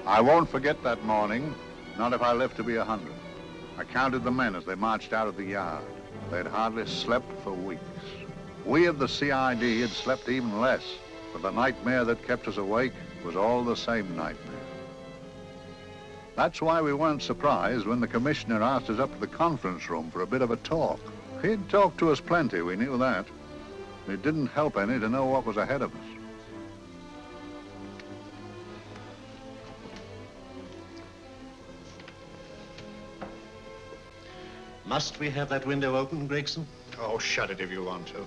I won't forget that morning, not if I live to be 100. I counted the men as they marched out of the yard. They'd hardly slept for weeks. We of the CID had slept even less, but the nightmare that kept us awake was all the same nightmare. That's why we weren't surprised when the commissioner asked us up to the conference room for a bit of a talk. He'd talked to us plenty, we knew that. It didn't help any to know what was ahead of us. Must we have that window open, Gregson? Oh, shut it if you want to.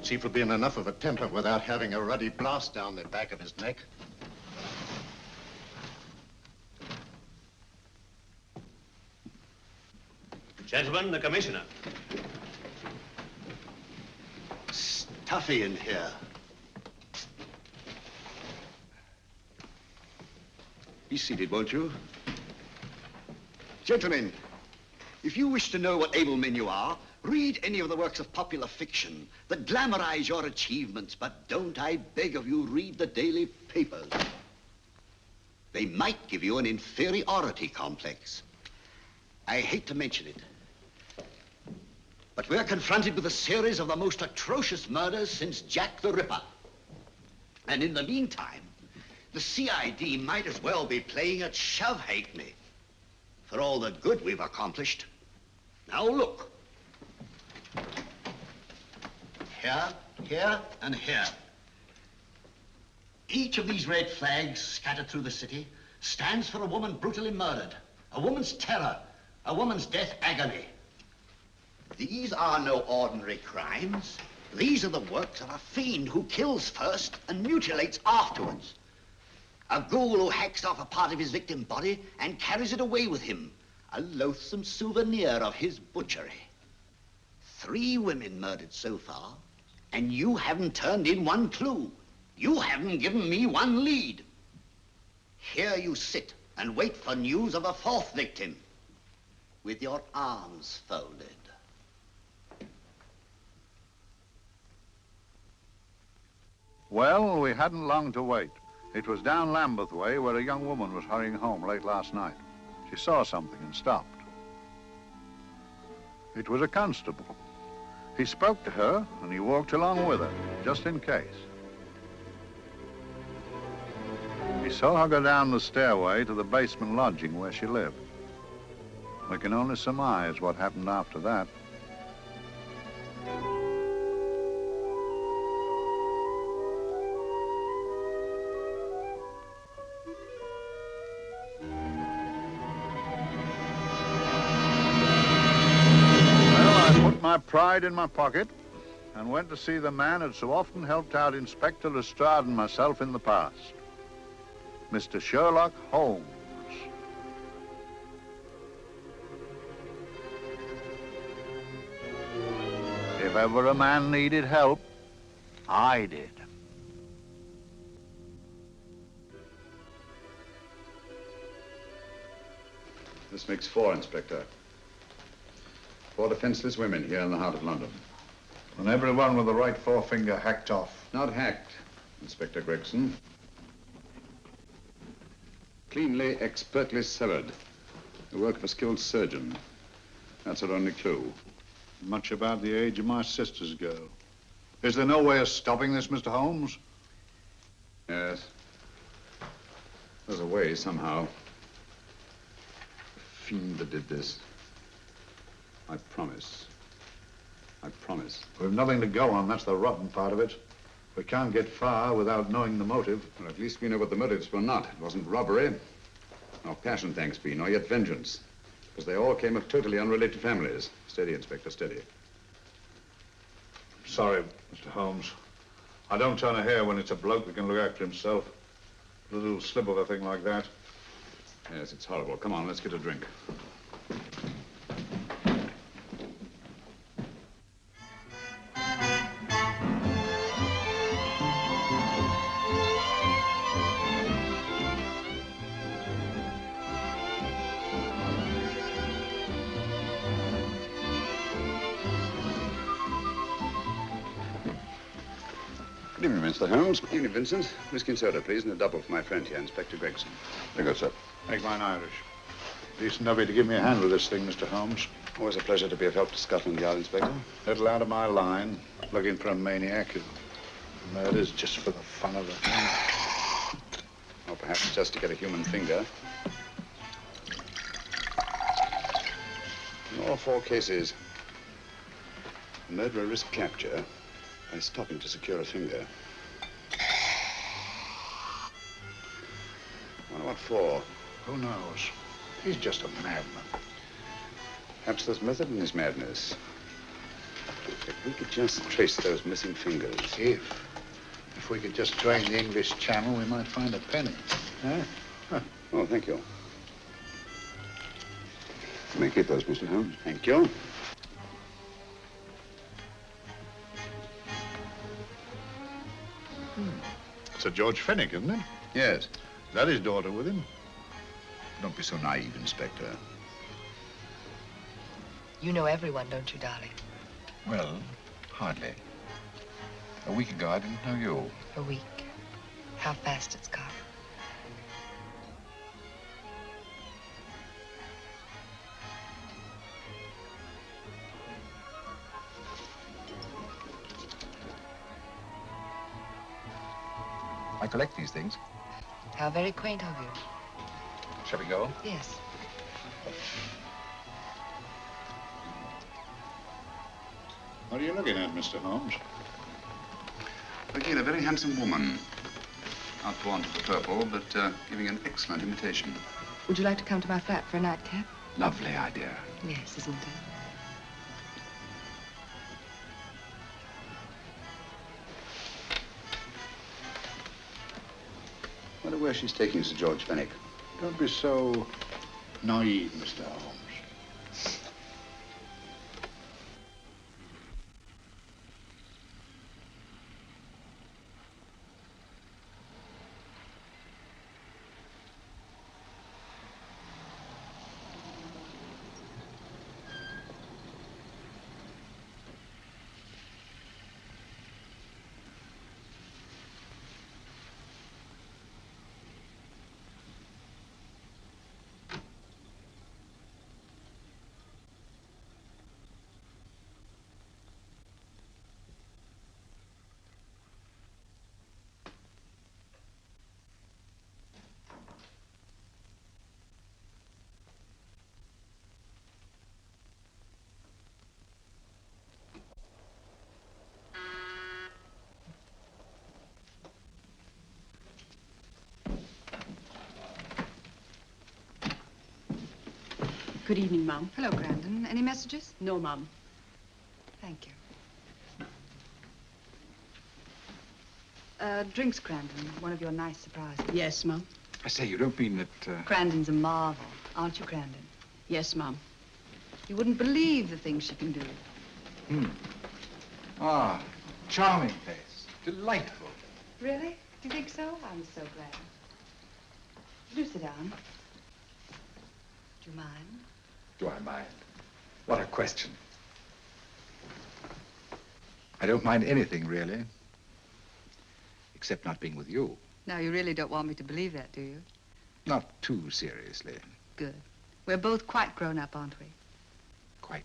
Chief will be in enough of a temper without having a ruddy blast down the back of his neck. Gentlemen, the commissioner. Stuffy in here. Be seated, won't you? Gentlemen, if you wish to know what able men you are, read any of the works of popular fiction that glamorize your achievements, but don't, I beg of you, read the daily papers. They might give you an inferiority complex. I hate to mention it, but we're confronted with a series of the most atrocious murders since Jack the Ripper. And in the meantime, the CID might as well be playing at shove-hate-me for all the good we've accomplished. Now look. Here, here, and here. Each of these red flags scattered through the city stands for a woman brutally murdered, a woman's terror, a woman's death agony. These are no ordinary crimes. These are the works of a fiend who kills first and mutilates afterwards. A ghoul who hacks off a part of his victim body and carries it away with him, a loathsome souvenir of his butchery. 3 women murdered so far, and you haven't turned in one clue. You haven't given me one lead. Here you sit and wait for news of a 4th victim, with your arms folded. Well, we hadn't long to wait. It was down Lambeth Way where a young woman was hurrying home late last night. She saw something and stopped. It was a constable. He spoke to her and he walked along with her, just in case. He saw her go down the stairway to the basement lodging where she lived. We can only surmise what happened after that. My pride in my pocket and went to see the man who'd so often helped out Inspector Lestrade and myself in the past, Mr. Sherlock Holmes. If ever a man needed help, I did. This makes 4, Inspector. 4 defenseless women here in the heart of London. And everyone with the right forefinger hacked off. Not hacked, Inspector Gregson. Cleanly, expertly severed. The work of a skilled surgeon. That's our only clue. Much about the age of my sister's girl. Is there no way of stopping this, Mr. Holmes? Yes. There's a way, somehow. The fiend that did this. I promise. I promise. We've nothing to go on, that's the rotten part of it. We can't get far without knowing the motive. Well, at least we know what the motives were not. It wasn't robbery, nor passion, thanks be, nor yet vengeance. Because they all came of totally unrelated families. Steady, Inspector, steady. Sorry, Mr. Holmes. I don't turn a hair when it's a bloke that can look after himself. A little slip of a thing like that. Yes, it's horrible. Come on, let's get a drink. Good evening, Mr. Holmes. Good evening, Vincent. Whiskey and soda, please, and a double for my friend here, Inspector Gregson. Very good, sir. Make mine Irish. Decent of you to give me a hand with this thing, Mr. Holmes. Always a pleasure to be of help to Scotland Yard, Inspector. Little out of my line, looking for a maniac who murders just for the fun of it. Or perhaps just to get a human finger. In all 4 cases, the murderer risked capture by stopping to secure a finger. Wonder what for? Who knows? He's just a madman. Perhaps there's method in his madness. If we could just trace those missing fingers. If we could just drain the English Channel, we might find a penny. Huh? Oh, thank you. You may keep those, Mr. Holmes. Thank you. Sir George Fenwick, isn't it? Yes. Is that his daughter with him? Don't be so naive, Inspector. You know everyone, don't you, darling? Well, hardly. A week ago, I didn't know you. A week. How fast it's gone. I collect these things. How very quaint of you. Shall we go? Yes. What are you looking at, Mr. Holmes? Looking at a very handsome woman. Not born to the purple, but giving an excellent imitation. Would you like to come to my flat for a nightcap? Lovely idea. Yes, isn't it? Wonder where she's taking Sir George Fenwick. Don't be so naive, Mr. Holmes. Good evening, Mum. Hello, Grandon. Any messages? No, Mum. Thank you. Drinks, Grandon. One of your nice surprises. Yes, Mum. I say, you don't mean that, Grandon's a marvel, aren't you, Grandon? Yes, Mum. You wouldn't believe the things she can do. Ah, charming place. Delightful. Really? Do you think so? I'm so glad. Do sit down. Do you mind? Do I mind? What a question. I don't mind anything, really. Except not being with you. Now, you really don't want me to believe that, do you? Not too seriously. Good. We're both quite grown up, aren't we? Quite.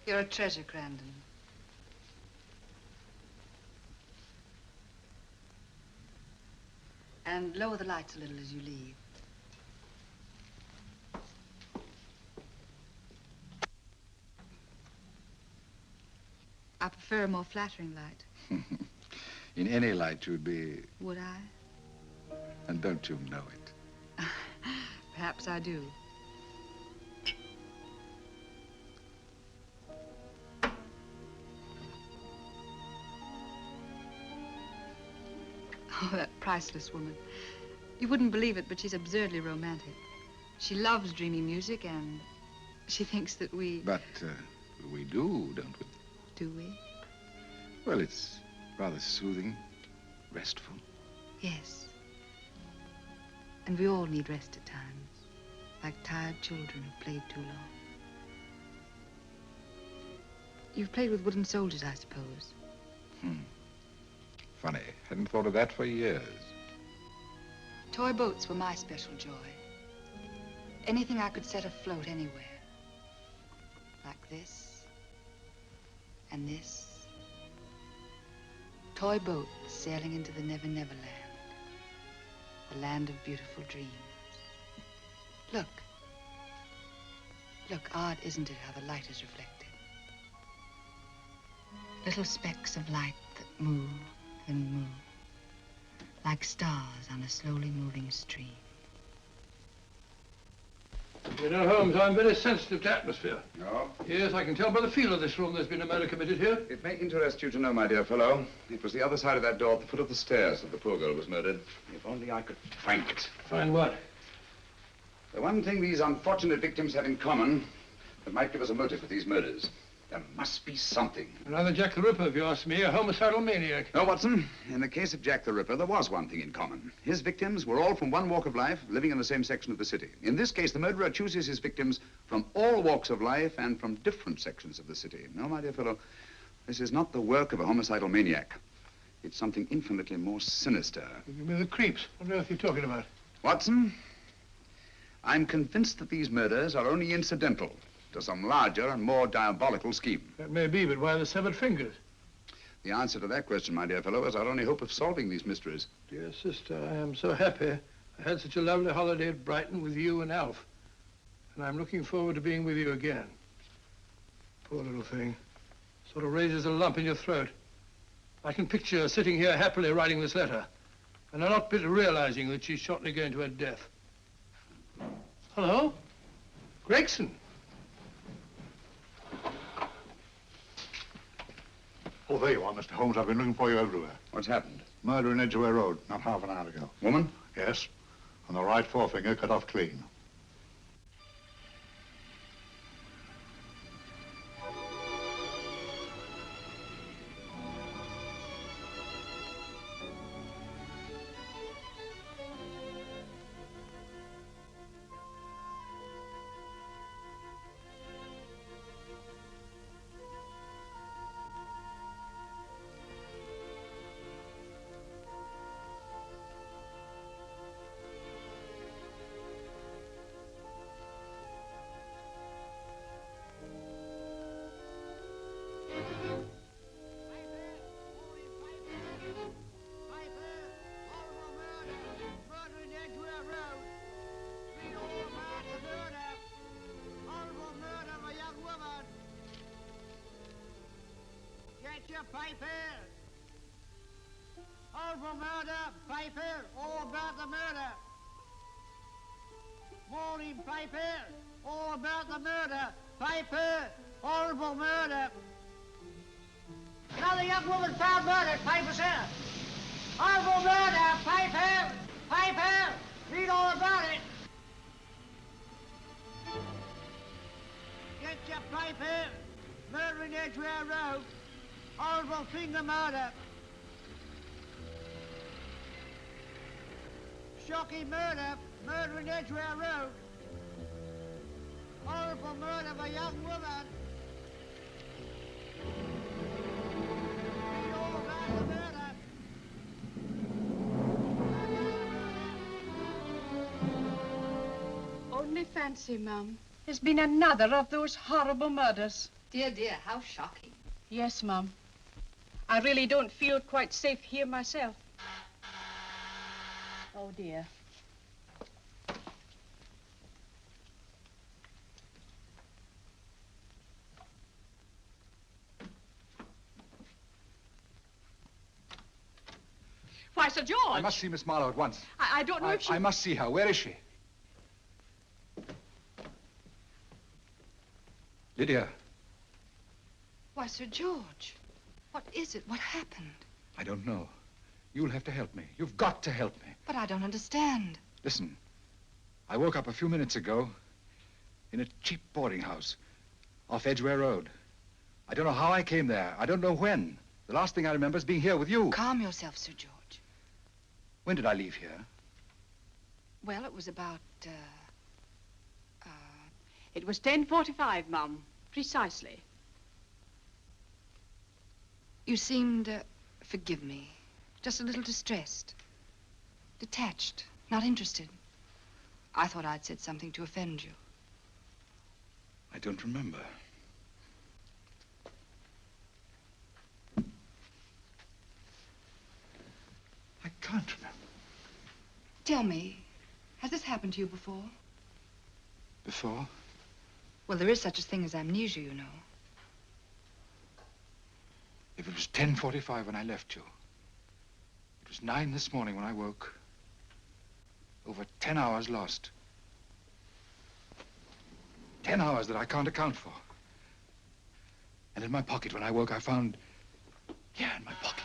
You're a treasure, Grandon. And lower the lights a little as you leave. I prefer a more flattering light. In any light, you'd be... Would I? And don't you know it? Perhaps I do. Oh, that priceless woman. You wouldn't believe it, but she's absurdly romantic. She loves dreamy music, and she thinks that we... But we do, don't we? Do we? Well, it's rather soothing, restful. Yes. And we all need rest at times. like tired children who've played too long. You've played with wooden soldiers, I suppose. Funny. Hadn't thought of that for years. Toy boats were my special joy. Anything I could set afloat anywhere. Like this. And this. Toy boats sailing into the Never Never Land. The land of beautiful dreams. Look. Look, odd, isn't it, how the light is reflected? Little specks of light that move and move. Like stars on a slowly moving stream. You know, Holmes, I'm very sensitive to atmosphere. No? Yes, I can tell by the feel of this room there's been a murder committed here. It may interest you to know, my dear fellow, it was the other side of that door at the foot of the stairs that the poor girl was murdered. If only I could find it. Find what? The one thing these unfortunate victims have in common that might give us a motive for these murders. There must be something. Another Jack the Ripper, if you ask me, a homicidal maniac. No, Watson. In the case of Jack the Ripper, there was one thing in common. His victims were all from one walk of life, living in the same section of the city. In this case, the murderer chooses his victims from all walks of life and from different sections of the city. No, my dear fellow, this is not the work of a homicidal maniac. It's something infinitely more sinister. You give me the creeps. What on earth are you talking about? Watson, I'm convinced that these murders are only incidental to some larger and more diabolical scheme. That may be, but why the severed fingers? The answer to that question, my dear fellow, is our only hope of solving these mysteries. Dear sister, I am so happy. I had such a lovely holiday at Brighton with you and Alf. And I'm looking forward to being with you again. Poor little thing. Sort of raises a lump in your throat. I can picture her sitting here happily writing this letter. And I'm not bit realizing that she's shortly going to her death. Hello? Gregson. Oh, there you are, Mr. Holmes. I've been looking for you everywhere. What's happened? Murder in Edgware Road, not half an hour ago. Woman? Yes, and the right forefinger cut off clean. Piper! Horrible murder, Piper! All about the murder! Morning, Piper! All about the murder! Piper! Horrible murder! Another young woman found murdered, Piper, sir! Horrible murder, Piper! Piper! Read all about it! Get your Piper! Murder in Edgware Road! Horrible finger murder. Shocking murder. Murder in Edgware Road. Horrible murder of a young woman. Read all about the murder. Only fancy, Mum. There's been another of those horrible murders. Dear, dear, how shocking. Yes, Mum. I really don't feel quite safe here myself. Oh, dear. Why, Sir George! I must see Miss Marlowe at once. I don't know if she... I must see her. Where is she? Lydia. Why, Sir George, what is it? What happened? I don't know. You'll have to help me. You've got to help me. But I don't understand. Listen, I woke up a few minutes ago in a cheap boarding house off Edgware Road. I don't know how I came there. I don't know when. The last thing I remember is being here with you. Calm yourself, Sir George. When did I leave here? Well, it was about It was 10:45, Mum. Precisely. You seemed, forgive me, just a little distressed. Detached, not interested. I thought I'd said something to offend you. I don't remember. I can't remember. Tell me, has this happened to you before? Before? Well, there is such a thing as amnesia, you know. If it was 10:45 when I left you, it was 9 this morning when I woke. Over 10 hours lost. 10 hours that I can't account for. And in my pocket when I woke, I found... Here, in my pocket.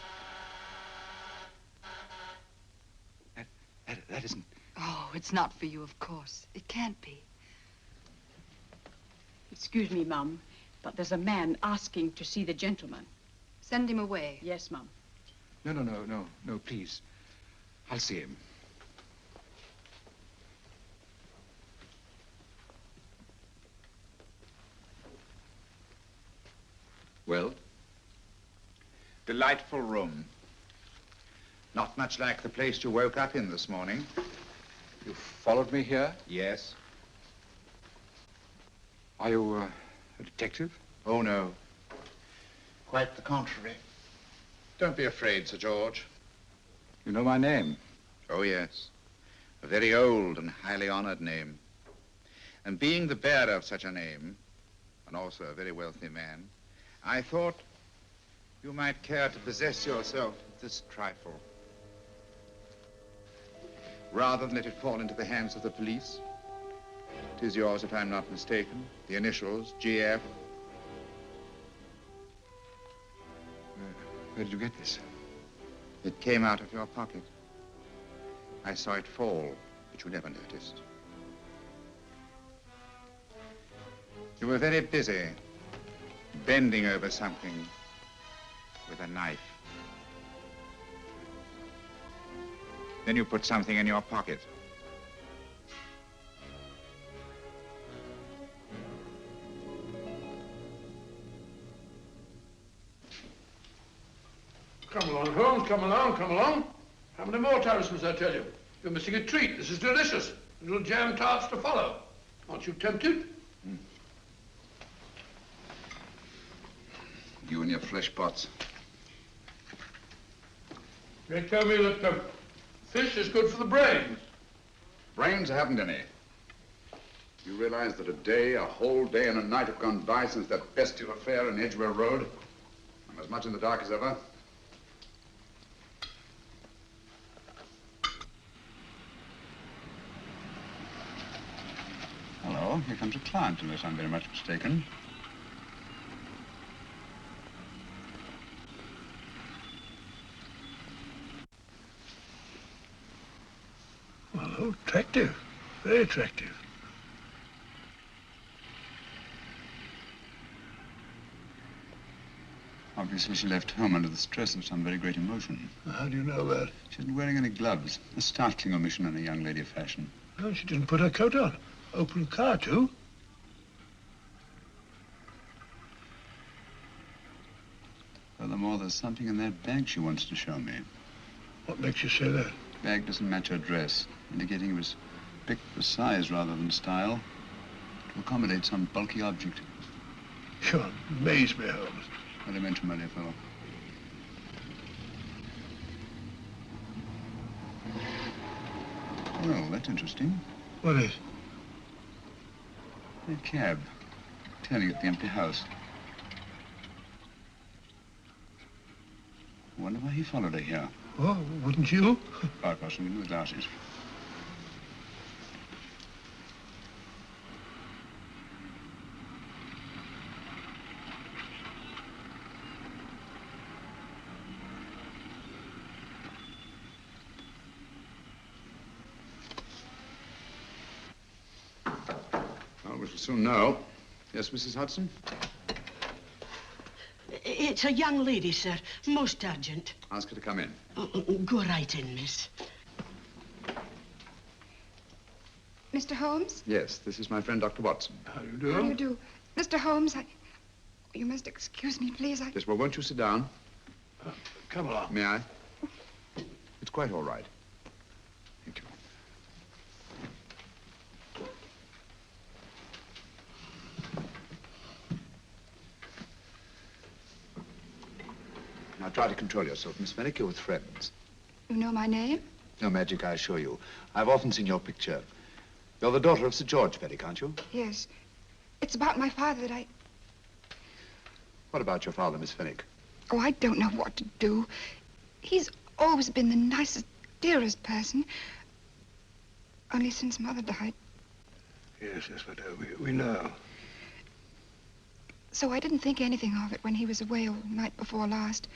That isn't... Oh, it's not for you, of course. It can't be. Excuse me, Mum, but there's a man asking to see the gentleman. Send him away. Yes, Mum. No, please. I'll see him. Well? Delightful room. Not much like the place you woke up in this morning. You followed me here? Yes. Are you a detective? Oh, no. Quite the contrary. Don't be afraid, Sir George. You know my name? Oh, yes. A very old and highly honored name. And being the bearer of such a name, and also a very wealthy man, I thought you might care to possess yourself of this trifle. Rather than let it fall into the hands of the police. It is yours, if I'm not mistaken. The initials, GF. Where did you get this? It came out of your pocket. I saw it fall, but you never noticed. You were very busy, bending over something with a knife. Then you put something in your pocket. Come along, Holmes, come along, come along. How many more times must I tell you? You're missing a treat. This is delicious. Little jam tarts to follow. Aren't you tempted? You and your flesh pots. They tell me that fish is good for the brains. Brains haven't any. You realize that a whole day and a night have gone by since that bestial affair in Edgware Road? I'm as much in the dark as ever. Hello, here comes a client, unless I'm very much mistaken. Well, oh, attractive. Very attractive. Obviously, she left home under the stress of some very great emotion. How do you know that? She isn't wearing any gloves. A startling omission in a young lady of fashion. Oh, she didn't put her coat on. Open the car, too. Furthermore, there's something in that bag she wants to show me. What makes you say that? Bag doesn't match her dress, indicating it was picked for size rather than style, to accommodate some bulky object. You amaze me, Holmes. What do you mention, my dear fellow? Well, that's interesting. What is? A cab, turning at the empty house. I wonder why he followed her here. Oh, wouldn't you? Quite possibly, with glasses. Well, we shall soon know. Yes, Mrs. Hudson? It's a young lady, sir. Most urgent. Ask her to come in. Go right in, miss. Mr. Holmes? Yes, this is my friend, Dr. Watson. How do you do? How do you do? Mr. Holmes, you must excuse me, please. Yes, well, won't you sit down? Come along. May I? It's quite all right. Thank you. Now try to control yourself, Miss Fenwick. You're with friends. You know my name? No magic, I assure you. I've often seen your picture. You're the daughter of Sir George Fenwick, aren't you? Yes. It's about my father that I... What about your father, Miss Fenwick? Oh, I don't know what to do. He's always been the nicest, dearest person. Only since Mother died. Yes, but we know. So I didn't think anything of it when he was away all night before last.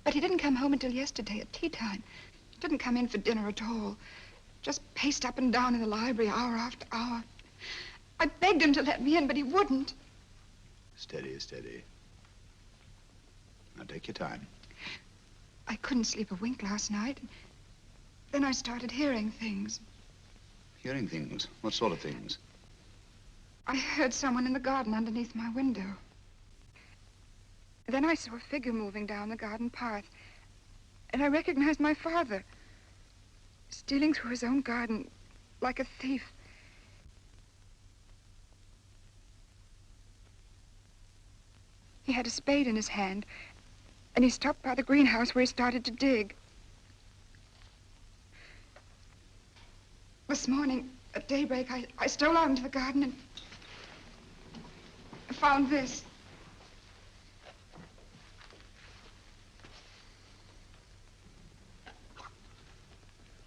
But he didn't come home until yesterday at tea time. Didn't come in for dinner at all. Just paced up and down in the library hour after hour. I begged him to let me in, but he wouldn't. Steady, steady. Now take your time. I couldn't sleep a wink last night. Then I started hearing things. Hearing things? What sort of things? I heard someone in the garden underneath my window. Then I saw a figure moving down the garden path. And I recognized my father. Stealing through his own garden like a thief. He had a spade in his hand, and he stopped by the greenhouse where he started to dig. This morning, at daybreak, I stole out into the garden and found this.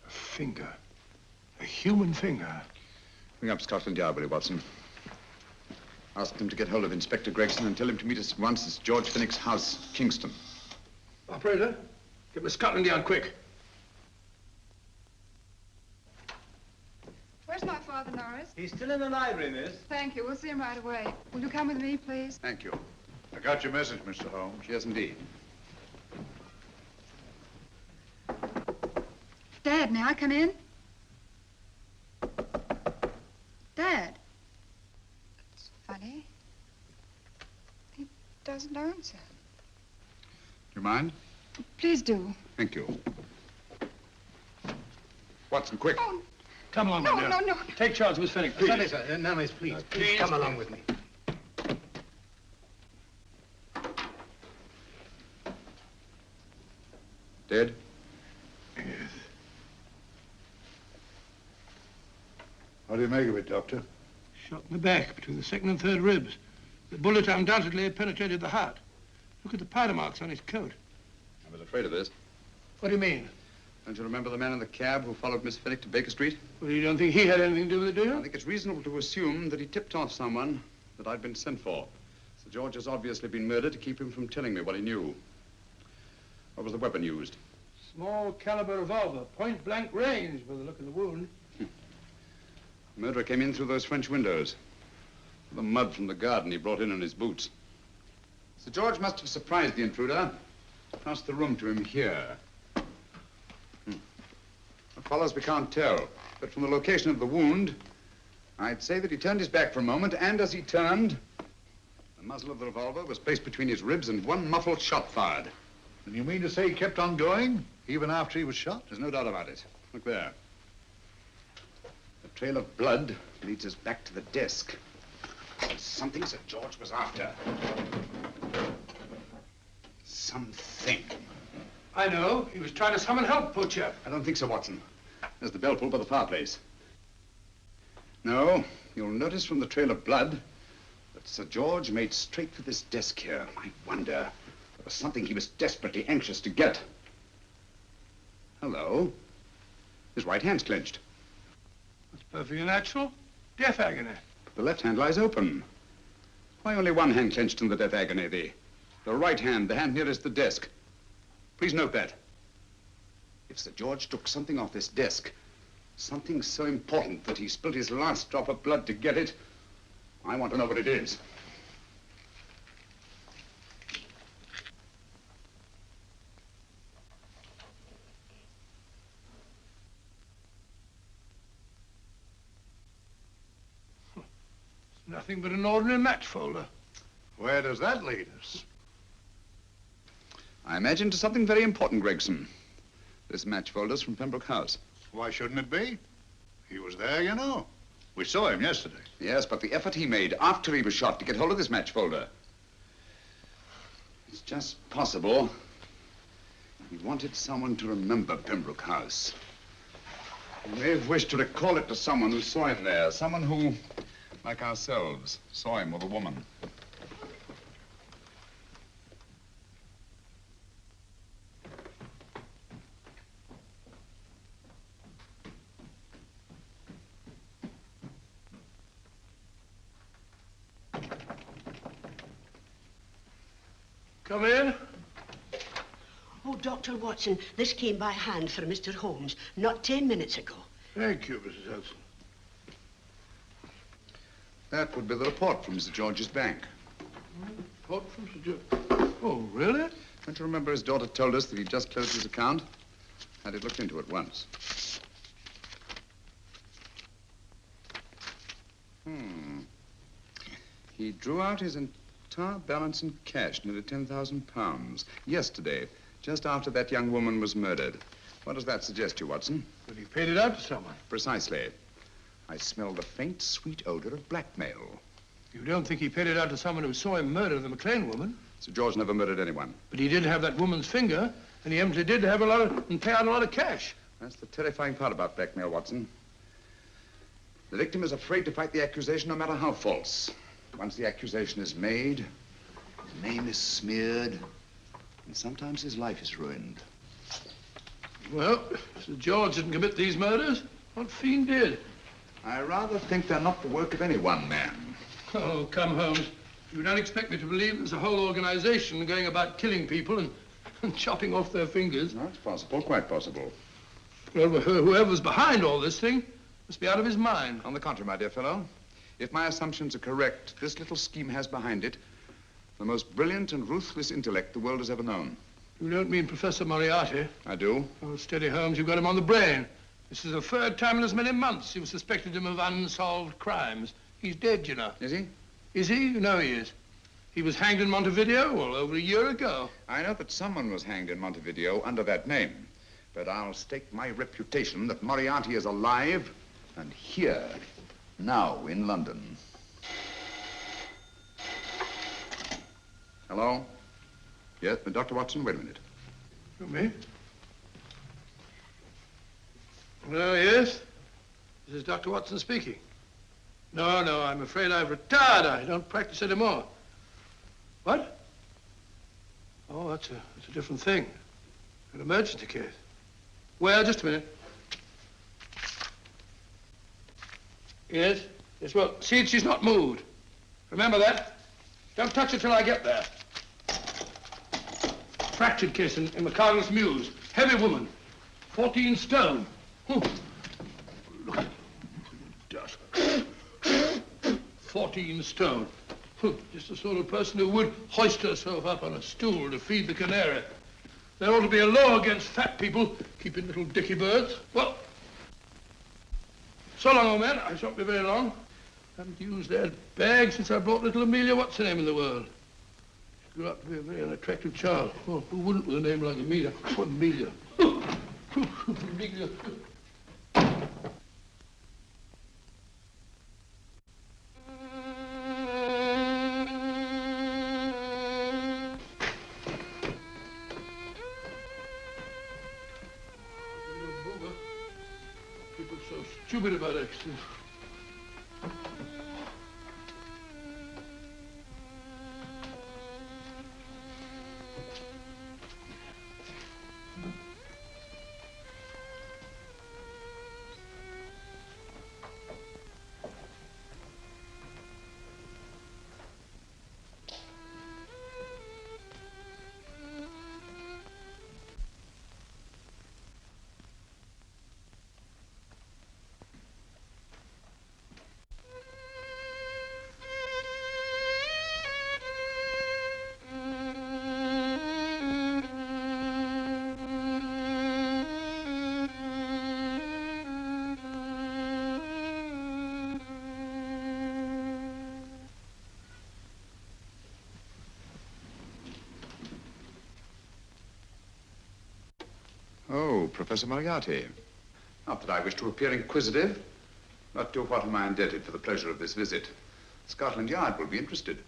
A finger. A human finger. Bring up Scotland Yard, will you, Watson? Ask them to get hold of Inspector Gregson and tell him to meet us at once at George Fenwick's house, Kingston. Operator, get me Scotland Yard quick. Where's my father, Norris? He's still in the library, miss. Thank you. We'll see him right away. Will you come with me, please? Thank you. I got your message, Mr. Holmes. Yes, indeed. Dad, may I come in? Dad. It's funny. He doesn't answer. Do you mind? Please do. Thank you. Watson, quick. Oh, Come along, no, my dear. no, no. Take charge, Miss Fenwick, please. Sorry, sir. Now, miss, please. Please come along with me. Dead? Yes. What do you make of it, Doctor? Shot in the back between the second and third ribs. The bullet undoubtedly penetrated the heart. Look at the powder marks on his coat. I was afraid of this. What do you mean? Don't you remember the man in the cab who followed Miss Fenwick to Baker Street? Well, you don't think he had anything to do with it, do I you? think it's reasonable to assume that he tipped off someone that I'd been sent for. Sir George has obviously been murdered to keep him from telling me what he knew. What was the weapon used? Small caliber revolver, point blank range by the look of the wound. The murderer came in through those French windows. The mud from the garden he brought in his boots. Sir George must have surprised the intruder. Passed the room to him here. What follows, we can't tell. But from the location of the wound, I'd say that he turned his back for a moment, and as he turned, the muzzle of the revolver was placed between his ribs and one muffled shot fired. And you mean to say he kept on going, even after he was shot? There's no doubt about it. Look there. The trail of blood leads us back to the desk. There's something Sir George was after. Something. I know. He was trying to summon help, poor chap. I don't think so, Watson. There's the bell pull by the fireplace. No, you'll notice from the trail of blood that Sir George made straight for this desk here. I wonder, there was something he was desperately anxious to get. Hello. His right hand's clenched. That's perfectly natural. Death agony. The left hand lies open. Why only one hand clenched in the death agony? The right hand, the hand nearest the desk. Please note that. If Sir George took something off this desk, something so important that he spilled his last drop of blood to get it, I want to know what it is. nothing but an ordinary match folder. Where does that lead us? I imagine to something very important, Gregson. This match folder's from Pembroke House. Why shouldn't it be? He was there, you know. We saw him yesterday. Yes, but the effort he made after he was shot to get hold of this match folder. It's just possible he wanted someone to remember Pembroke House. He may have wished to recall it to someone who saw him there. Someone who, like ourselves, saw him with a woman. Come in. Oh, Dr. Watson, this came by hand for Mr. Holmes not 10 minutes ago. Thank you, Mrs. Hudson. That would be the report from Mr. George's bank. Report from Sir George. Oh, really? Don't you remember his daughter told us that he'd just closed his account? Had it looked into at once. He drew out his entire balance in cash, nearly £10,000, yesterday, just after that young woman was murdered. What does that suggest you, Watson? But he paid it out to someone. Precisely. I smell the faint, sweet odor of blackmail. You don't think he paid it out to someone who saw him murder the McLean woman? Sir George never murdered anyone. But he did have that woman's finger, and he evidently did have and pay out a lot of cash. That's the terrifying part about blackmail, Watson. The victim is afraid to fight the accusation, no matter how false. Once the accusation is made, his name is smeared, and sometimes his life is ruined. Well, Sir George didn't commit these murders. What fiend did? I rather think they're not the work of any one man. Oh, come, Holmes. You don't expect me to believe there's a whole organization going about killing people and chopping off their fingers. No, it's possible, quite possible. Well, whoever's behind all this thing must be out of his mind. On the contrary, my dear fellow, if my assumptions are correct, this little scheme has behind it the most brilliant and ruthless intellect the world has ever known. You don't mean Professor Moriarty? I do. Oh, steady, Holmes. You've got him on the brain. This is the third time in as many months you've suspected him of unsolved crimes. He's dead, you know. Is he? Is he? You know he is. He was hanged in Montevideo, well, over a year ago. I know that someone was hanged in Montevideo under that name. But I'll stake my reputation that Moriarty is alive and here, now, in London. Hello? Yes, but Dr. Watson, wait a minute. You me? Oh, yes? This is Dr. Watson speaking. No, I'm afraid I've retired. I don't practice anymore. What? Oh, that's a different thing. An emergency case. Well, just a minute. Yes? Yes, well, see, she's not moved. Remember that? Don't touch her till I get there. Fractured case in McCardle's Mews. Heavy woman. 14 stone. Look at dust. 14 stone. Just the sort of person who would hoist herself up on a stool to feed the canary. There ought to be a law against fat people keeping little dicky birds. Well, so long, old man. I shan't be very long. Haven't used that bag since I brought little Amelia. What's her name in the world? She grew up to be a very unattractive child. Well, who wouldn't with a name like Amelia? Oh, Amelia. Amelia. People so stupid about accidents. Oh, Professor Moriarty. Not that I wish to appear inquisitive, but to what am I indebted for the pleasure of this visit? Scotland Yard will be interested.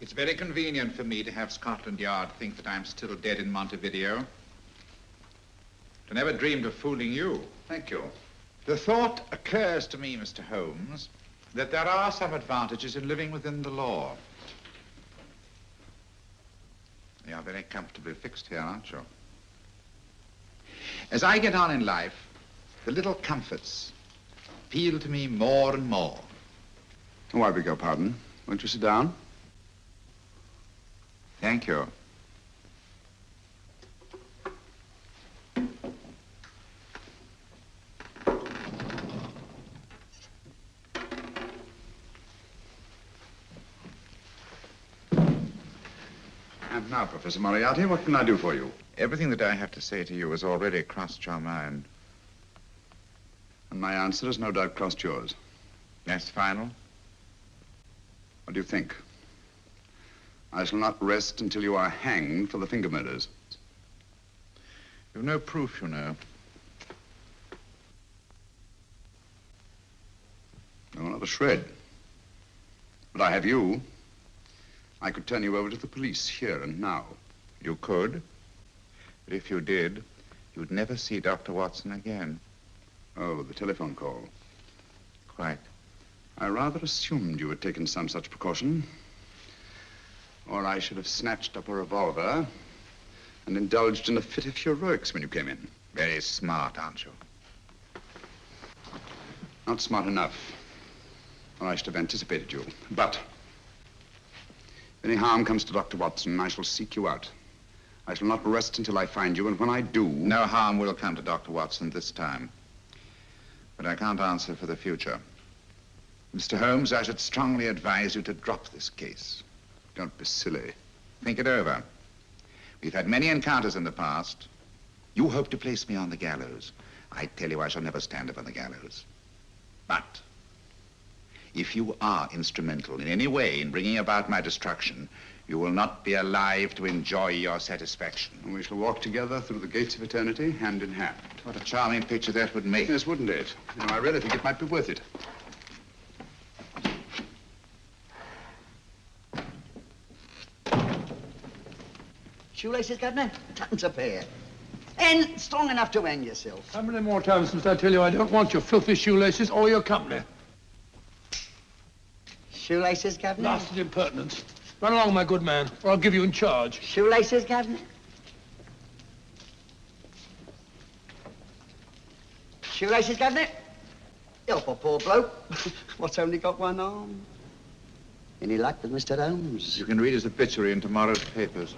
It's very convenient for me to have Scotland Yard think that I'm still dead in Montevideo. I never dreamed of fooling you. Thank you. The thought occurs to me, Mr. Holmes, that there are some advantages in living within the law. You are very comfortably fixed here, aren't you? As I get on in life, the little comforts appeal to me more and more. Oh, I beg your pardon. Won't you sit down? Thank you. And now, Professor Moriarty, what can I do for you? Everything that I have to say to you has already crossed your mind. And my answer has no doubt crossed yours. That's final? What do you think? I shall not rest until you are hanged for the finger murders. You've no proof, you know. No, not a shred. But I have you. I could turn you over to the police here and now. You could. But if you did, you'd never see Dr. Watson again. Oh, the telephone call. Quite. I rather assumed you had taken some such precaution. Or I should have snatched up a revolver and indulged in a fit of heroics when you came in. Very smart, aren't you? Not smart enough. Or I should have anticipated you. But if any harm comes to Dr. Watson, I shall seek you out. I shall not rest until I find you, and when I do... No harm will come to Dr. Watson this time. But I can't answer for the future. Mr. Holmes, I should strongly advise you to drop this case. Don't be silly. Think it over. We've had many encounters in the past. You hope to place me on the gallows. I tell you I shall never stand up on the gallows. But if you are instrumental in any way in bringing about my destruction, you will not be alive to enjoy your satisfaction. And we shall walk together through the gates of eternity, hand in hand. What a charming picture that would make. Yes, wouldn't it? You know, I really think it might be worth it. Shoelaces, Governor? Tons of pair. And strong enough to hang yourself. How many more times must I tell you I don't want your filthy shoelaces or your company? Shoelaces, Governor? Blasted impertinence. Run along, my good man, or I'll give you in charge. Shoelaces, Governor? Shoelaces, Governor? Help a poor bloke. What's only got one arm? Any luck with Mr. Holmes? You can read his obituary in tomorrow's papers.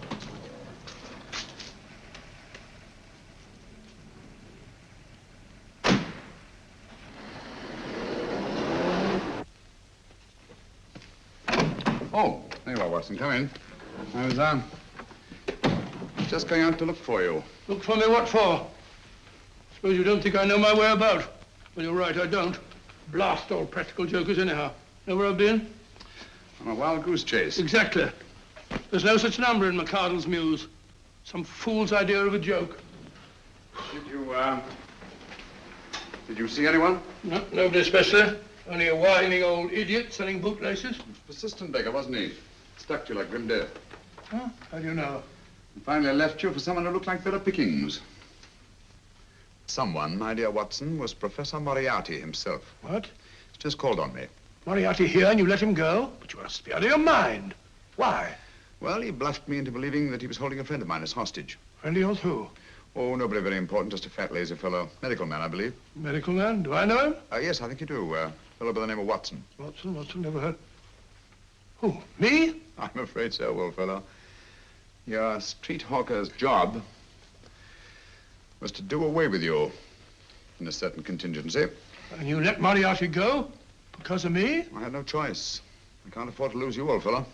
Oh, there you are, Watson. Come in. I was, just going out to look for you. Look for me what for? Suppose you don't think I know my way about. Well, you're right, I don't. Blast all practical jokers anyhow. Know where I've been? On a wild goose chase. Exactly. There's no such number in McCardle's Muse. Some fool's idea of a joke. Did you see anyone? No, nobody especially. Only a whining old idiot selling bootlaces. Persistent beggar, wasn't he? Stuck to you like grim death. Huh? How do you know? And finally left you for someone who looked like better pickings. Someone, my dear Watson, was Professor Moriarty himself. What? He's just called on me. Moriarty here and you let him go? But you must be out of your mind. Why? Well, he bluffed me into believing that he was holding a friend of mine as hostage. Friend of yours who? Oh, nobody very important, just a fat, lazy fellow. Medical man, I believe. Medical man? Do I know him? Yes, I think you do. A fellow by the name of Watson. Watson, never heard. Who, me? I'm afraid so, old fellow. Your street hawker's job was to do away with you in a certain contingency. And you let Moriarty go? Because of me? I had no choice. I can't afford to lose you, old fellow.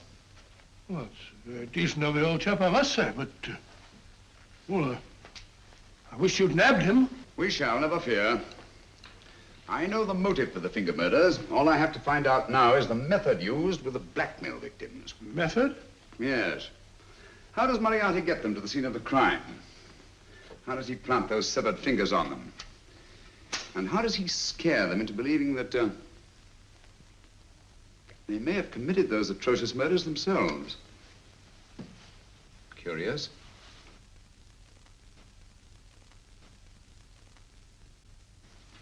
Well, it's very decent of the old chap, I must say, but... I wish you'd nabbed him. We shall, never fear. I know the motive for the finger murders. All I have to find out now is the method used with the blackmail victims. Method? Yes. How does Moriarty get them to the scene of the crime? How does he plant those severed fingers on them? And how does he scare them into believing that they may have committed those atrocious murders themselves? Curious.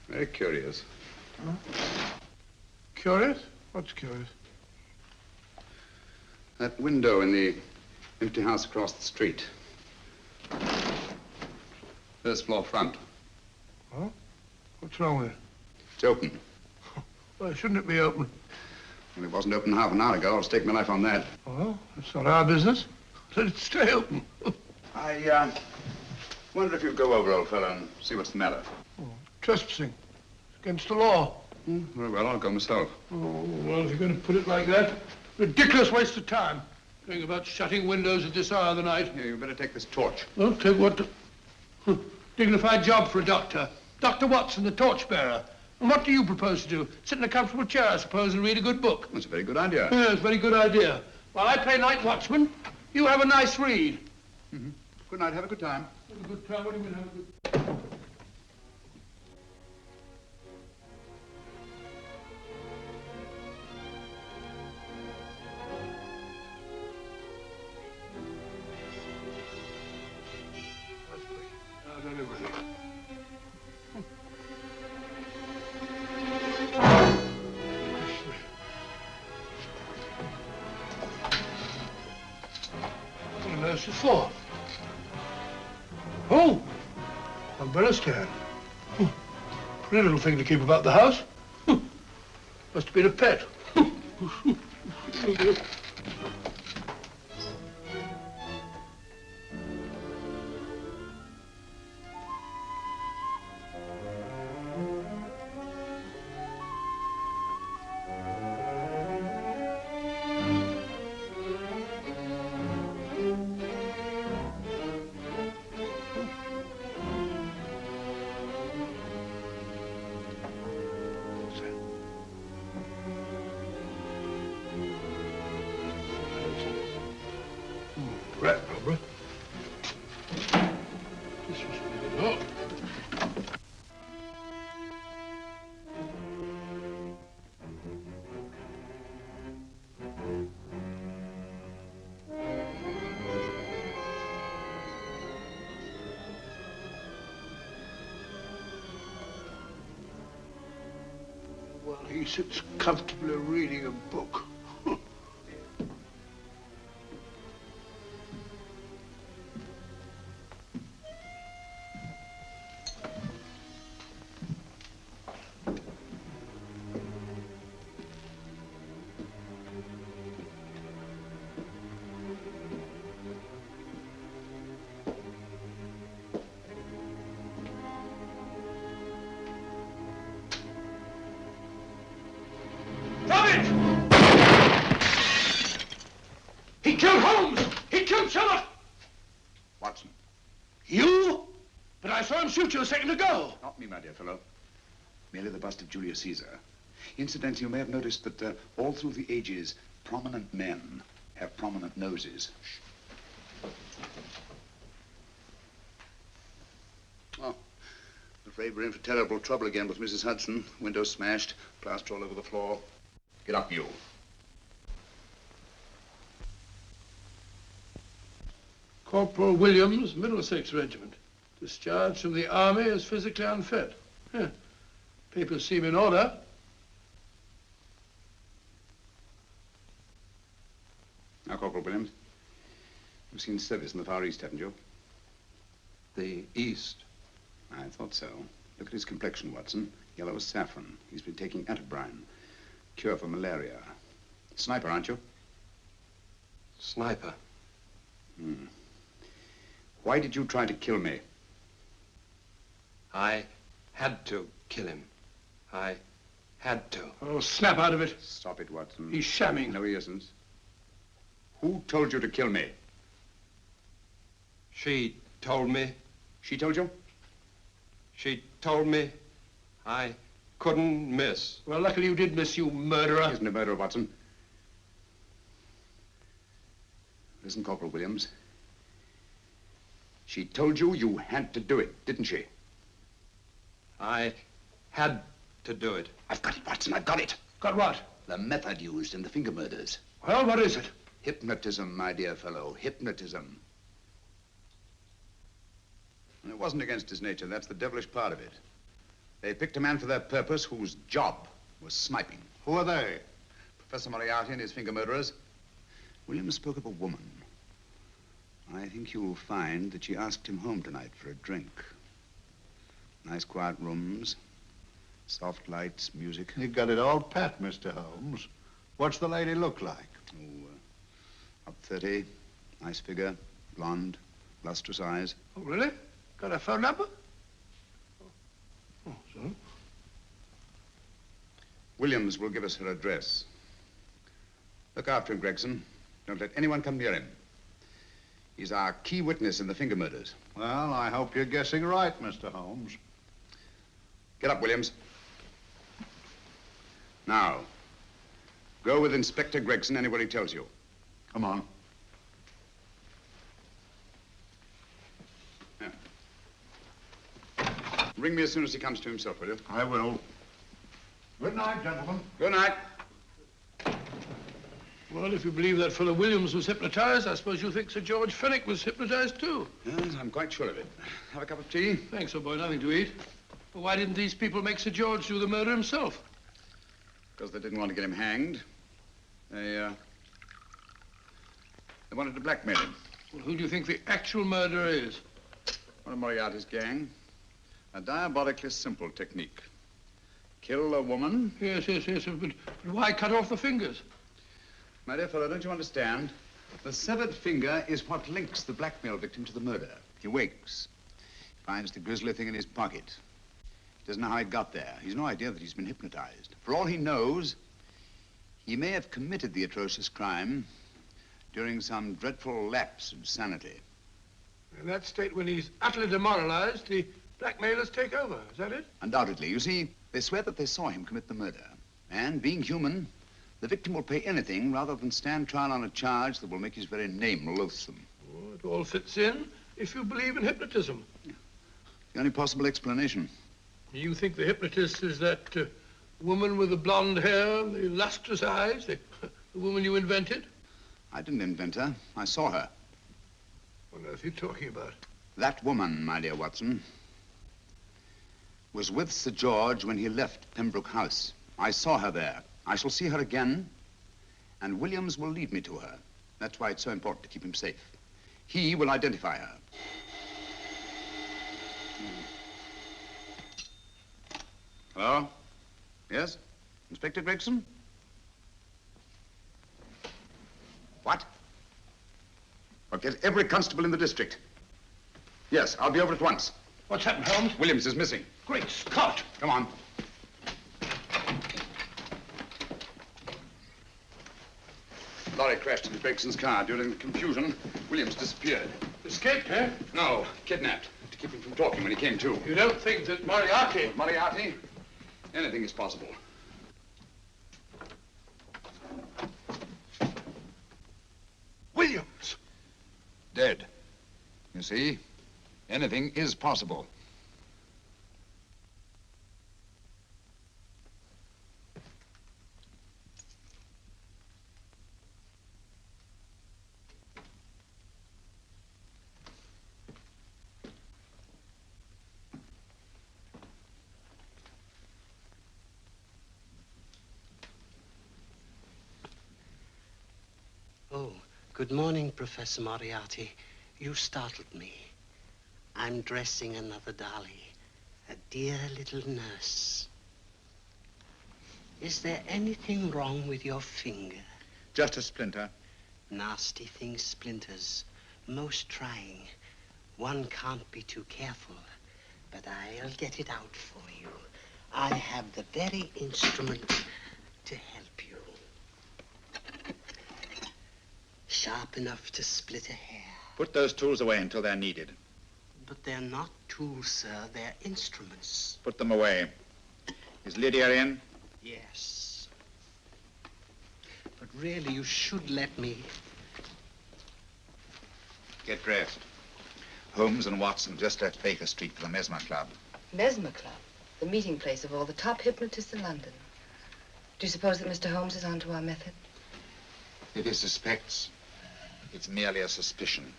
Very curious. Huh? Curious? What's curious? That window in the empty house across the street. First floor front. Huh? What's wrong with it? It's open. Why shouldn't it be open? Well, it wasn't open half an hour ago. I'll stake my life on that. Well, it's not our business. Let it stay open. I wonder if you'd go over, old fellow, and see what's the matter. Oh, trespassing. It's against the law. Very well, I'll go myself. Oh, well, if you're going to put it like that, ridiculous waste of time. Going about shutting windows at this hour of the night. Yeah, you better take this torch. Well, take what? Dignified job for a doctor. Dr. Watson, the torchbearer. And what do you propose to do? Sit in a comfortable chair, I suppose, and read a good book. That's a very good idea. Yes, very good idea. While I play night watchman, you have a nice read. Mm-hmm. Good night. Have a good time. Have a good time? What do you mean, have a good... For? Oh, umbrella stand. Pretty little thing to keep about the house. Must have been a pet. Rat robbery. This was oh. Well, he sits comfortably reading a book. He killed Holmes! He killed Sherlock! Watson. You? But I saw him shoot you a second ago. Not me, my dear fellow. Merely the bust of Julius Caesar. Incidentally, you may have noticed that all through the ages, prominent men have prominent noses. Oh, I'm afraid we're in for terrible trouble again with Mrs. Hudson. Windows smashed, plaster all over the floor. Get up, you. Corporal Williams, Middlesex Regiment. Discharged from the army as physically unfit. Yeah. Papers seem in order. Now, Corporal Williams, you've seen service in the Far East, haven't you? The East? I thought so. Look at his complexion, Watson. Yellow as saffron. He's been taking atabrine. Cure for malaria. Sniper, aren't you? Sniper. Hmm. Why did you try to kill me? I had to kill him. I had to. Oh, snap out of it. Stop it, Watson. He's shamming. No, he isn't. Who told you to kill me? She told me. She told you? She told me I couldn't miss. Well, luckily you did miss, you murderer. He isn't a murderer, Watson. Listen, Corporal Williams. She told you you had to do it, didn't she? I had to do it. I've got it, Watson, I've got it. Got what? The method used in the finger murders. Well, what is it? Hypnotism, my dear fellow, hypnotism. And it wasn't against his nature, that's the devilish part of it. They picked a man for their purpose whose job was sniping. Who are they? Professor Moriarty and his finger murderers. Williams spoke of a woman. I think you'll find that she asked him home tonight for a drink. Nice quiet rooms, soft lights, music. You've got it all pat, Mr. Holmes. What's the lady look like? Up 30, nice figure, blonde, lustrous eyes. Oh, really? Got a phone number? Oh, so? Williams will give us her address. Look after him, Gregson. Don't let anyone come near him. He's our key witness in the finger murders. Well, I hope you're guessing right, Mr. Holmes. Get up, Williams. Now, go with Inspector Gregson anywhere he tells you. Come on. Yeah. Ring me as soon as he comes to himself, will you? I will. Good night, gentlemen. Good night. Well, if you believe that fellow Williams was hypnotized, I suppose you think Sir George Fenwick was hypnotized too. Yes, I'm quite sure of it. Have a cup of tea? Thanks, old boy. Nothing to eat. But why didn't these people make Sir George do the murder himself? Because they didn't want to get him hanged. They wanted to blackmail him. Well, who do you think the actual murderer is? One of Moriarty's gang. A diabolically simple technique. Kill a woman. Yes, but why cut off the fingers? My dear fellow, don't you understand? The severed finger is what links the blackmail victim to the murder. He wakes, finds the grisly thing in his pocket. He doesn't know how it got there. He's no idea that he's been hypnotized. For all he knows, he may have committed the atrocious crime during some dreadful lapse of sanity. In that state, when he's utterly demoralized, the blackmailers take over. Is that it? Undoubtedly. You see, they swear that they saw him commit the murder. And being human, the victim will pay anything rather than stand trial on a charge that will make his very name loathsome. Oh, it all fits in if you believe in hypnotism. Yeah. The only possible explanation. You think the hypnotist is that woman with the blonde hair, the lustrous eyes, the woman you invented? I didn't invent her. I saw her. What on earth are you talking about? That woman, my dear Watson, was with Sir George when he left Pembroke House. I saw her there. I shall see her again, and Williams will lead me to her. That's why it's so important to keep him safe. He will identify her. Hello? Yes? Inspector Gregson? What? Well, get every constable in the district. Yes, I'll be over at once. What's happened, Holmes? Williams is missing. Great Scott! Come on. Lorry crashed into Gregson's car. During the confusion, Williams disappeared. Escaped, eh? No, kidnapped. To keep him from talking when he came to. You don't think that Moriarty... With Moriarty, anything is possible. Williams! Dead. You see, anything is possible. Oh, good morning, Professor Moriarty. You startled me. I'm dressing another dolly, a dear little nurse. Is there anything wrong with your finger? Just a splinter. Nasty things, splinters. Most trying. One can't be too careful, but I'll get it out for you. I have the very instrument to help you. Sharp enough to split a hair. Put those tools away until they're needed. But they're not tools, sir. They're instruments. Put them away. Is Lydia in? Yes. But really, you should let me. Get dressed. Holmes and Watson just left Baker Street for the Mesmer Club. Mesmer Club, the meeting place of all the top hypnotists in London. Do you suppose that Mr. Holmes is onto our method? If he suspects, it's merely a suspicion.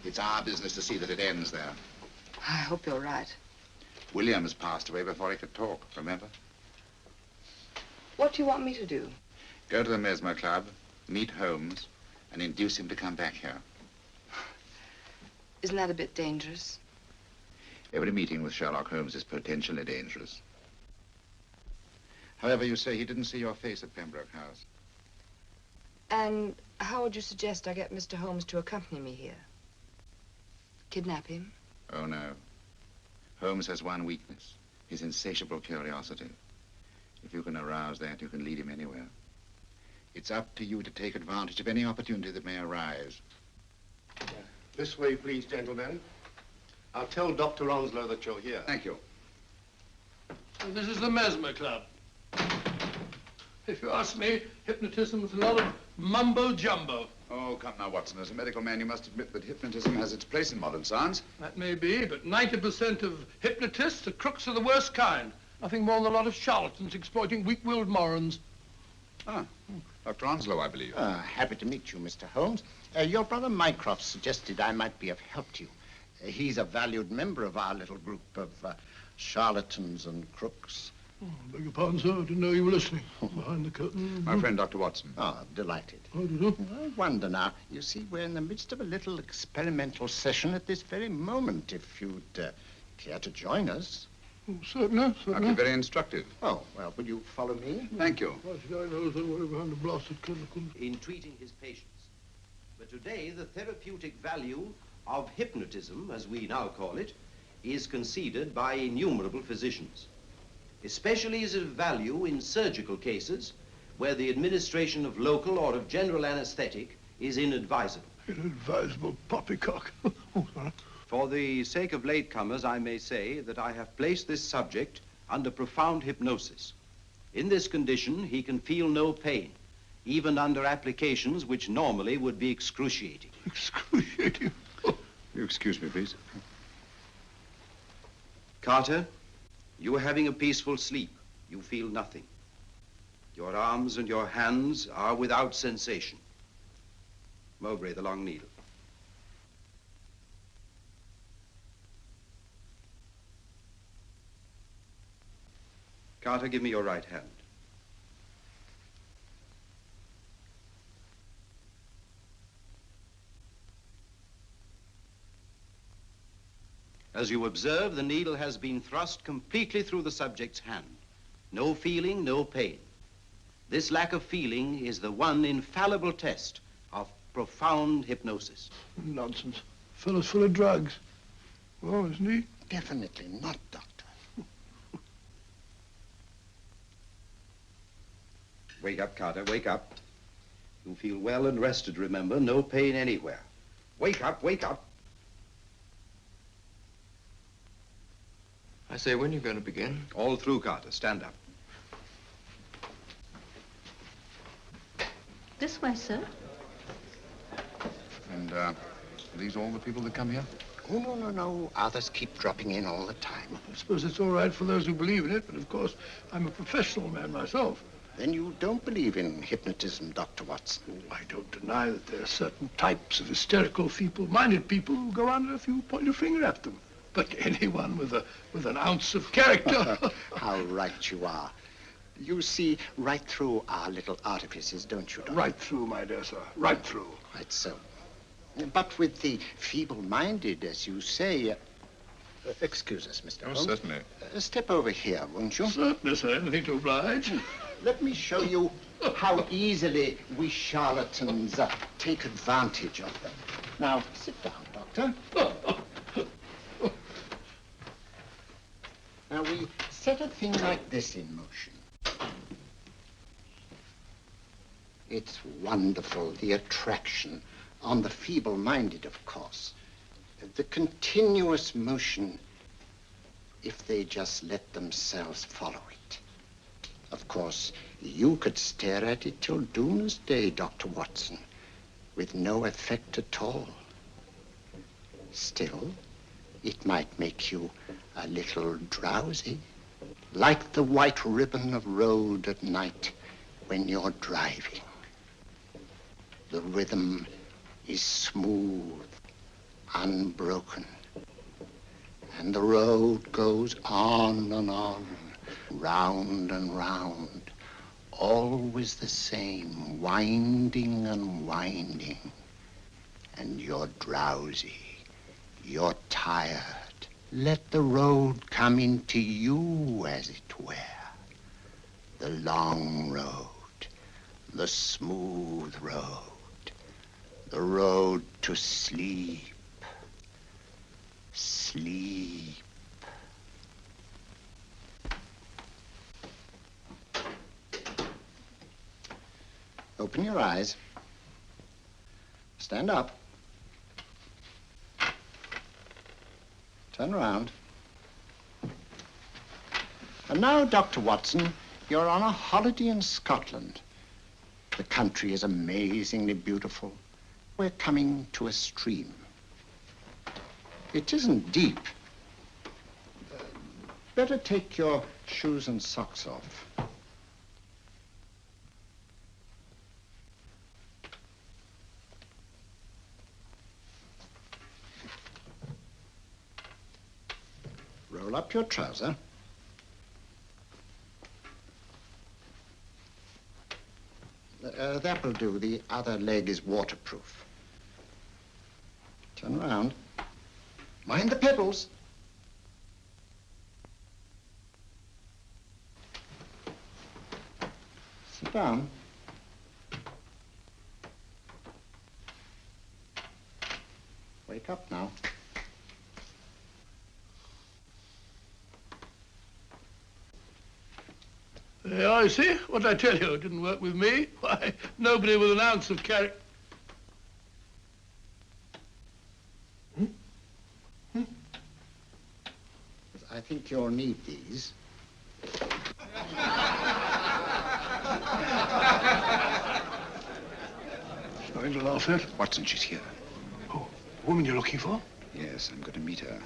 It's our business to see that it ends there. I hope you're right. Williams passed away before he could talk, remember? What do you want me to do? Go to the Mesmer Club, meet Holmes, and induce him to come back here. Isn't that a bit dangerous? Every meeting with Sherlock Holmes is potentially dangerous. However, you say he didn't see your face at Pembroke House. And how would you suggest I get Mr. Holmes to accompany me here? Kidnap him? Oh, no. Holmes has one weakness, his insatiable curiosity. If you can arouse that, you can lead him anywhere. It's up to you to take advantage of any opportunity that may arise. This way, please, gentlemen. I'll tell Dr. Onslow that you're here. Thank you. And this is the Mesmer Club. If you ask me, hypnotism is a lot of mumbo-jumbo. Oh, come now, Watson. As a medical man, you must admit that hypnotism has its place in modern science. That may be, but 90% of hypnotists are crooks of the worst kind. Nothing more than a lot of charlatans exploiting weak-willed morons. Ah, Dr. Onslow, I believe. Happy to meet you, Mr. Holmes. Your brother Mycroft suggested I might be of help to you. He's a valued member of our little group of charlatans and crooks. Oh, beg your pardon, sir. I didn't know you were listening. Behind the curtain. My friend, Dr. Watson. Oh, delighted. How do you do? I wonder now. You see, we're in the midst of a little experimental session at this very moment. If you'd care to join us. Oh, certainly, certainly. That'd be very instructive. Oh, well, will you follow me? Thank you. Why should I know somewhere behind the blasted curtain? In treating his patients. But today, the therapeutic value of hypnotism, as we now call it, is conceded by innumerable physicians. Especially is it of value in surgical cases where the administration of local or of general anesthetic is inadvisable. Inadvisable poppycock. Oh, sorry. For the sake of latecomers, I may say that I have placed this subject under profound hypnosis. In this condition, he can feel no pain, even under applications which normally would be excruciating. Excruciating? You excuse me, please. Carter, you are having a peaceful sleep. You feel nothing. Your arms and your hands are without sensation. Mowbray, the long needle. Carter, give me your right hand. As you observe, the needle has been thrust completely through the subject's hand. No feeling, no pain. This lack of feeling is the one infallible test of profound hypnosis. Nonsense. Fellow's full of drugs. Oh, isn't he? Definitely not, Doctor. Wake up, Carter, wake up. You feel well and rested, remember. No pain anywhere. Wake up, wake up. I say, when are you going to begin? All through, Carter. Stand up. This way, sir. And, are these all the people that come here? Oh, no. Others keep dropping in all the time. I suppose it's all right for those who believe in it, but of course, I'm a professional man myself. Then you don't believe in hypnotism, Dr. Watson? Oh, I don't deny that there are certain types of hysterical, feeble-minded people who go on if you point your finger at them. But anyone with an ounce of character... How right you are. You see right through our little artifices, don't you, Doctor? Right through, my dear sir. Right through. Quite so. But with the feeble-minded, as you say... excuse us, Mr. Holmes. Certainly. Step over here, won't you? Certainly, sir. Anything to oblige. Let me show you how easily we charlatans take advantage of them. Now, sit down, Doctor. Now, we set a thing like this in motion. It's wonderful, the attraction on the feeble-minded, of course. The continuous motion, if they just let themselves follow it. Of course, you could stare at it till doomsday, Dr. Watson, with no effect at all. Still, it might make you a little drowsy, like the white ribbon of road at night when you're driving. The rhythm is smooth, unbroken, and the road goes on and on, round and round, always the same, winding and winding. And you're drowsy, you're tired. Let the road come into you, as it were. The long road, the smooth road, the road to sleep. Sleep. Open your eyes. Stand up. Turn around. And now, Dr. Watson, you're on a holiday in Scotland. The country is amazingly beautiful. We're coming to a stream. It isn't deep. Better take your shoes and socks off. Roll up your trouser. That will do. The other leg is waterproof. Turn around. Mind the pedals. Sit down. Wake up now. I see. What did I tell you? It didn't work with me. Why, nobody with an ounce of character. I think you'll need these. Nothing to laugh at. Watson, she's here. Oh, the woman you're looking for? Yes, I'm going to meet her.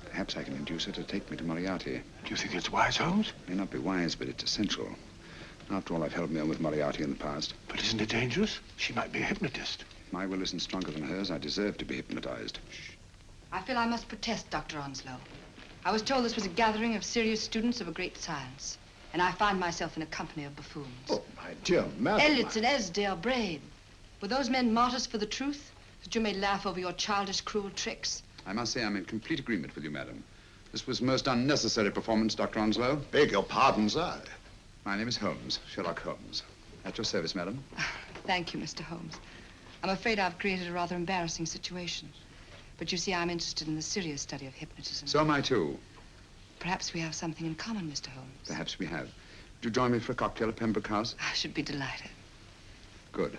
Perhaps I can induce her to take me to Moriarty. Do you think it's wise, Holmes? May not be wise, but it's essential. After all, I've held me on with Moriarty in the past. But isn't it dangerous? She might be a hypnotist. If my will isn't stronger than hers, I deserve to be hypnotized. I feel I must protest, Dr. Onslow. I was told this was a gathering of serious students of a great science, and I find myself in a company of buffoons. Oh, my dear madam. Elliots and Esdale Braid. Were those men martyrs for the truth, that you may laugh over your childish, cruel tricks? I must say I'm in complete agreement with you, madam. This was most unnecessary performance, Dr. Onslow. Beg your pardon, sir. My name is Holmes, Sherlock Holmes. At your service, madam. Thank you, Mr. Holmes. I'm afraid I've created a rather embarrassing situation. But you see, I'm interested in the serious study of hypnotism. So am I, too. Perhaps we have something in common, Mr. Holmes. Perhaps we have. Would you join me for a cocktail at Pembroke House? I should be delighted. Good.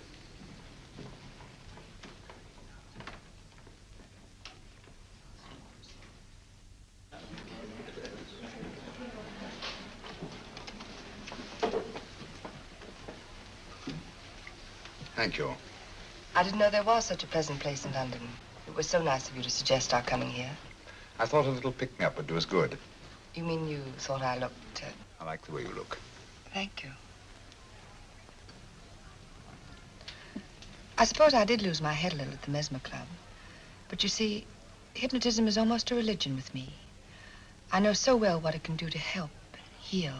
Thank you. I didn't know there was such a pleasant place in London. It was so nice of you to suggest our coming here. I thought a little pick-me-up would do us good. You mean you thought I looked... I like the way you look. Thank you. I suppose I did lose my head a little at the Mesmer Club. But you see, hypnotism is almost a religion with me. I know so well what it can do to help and heal.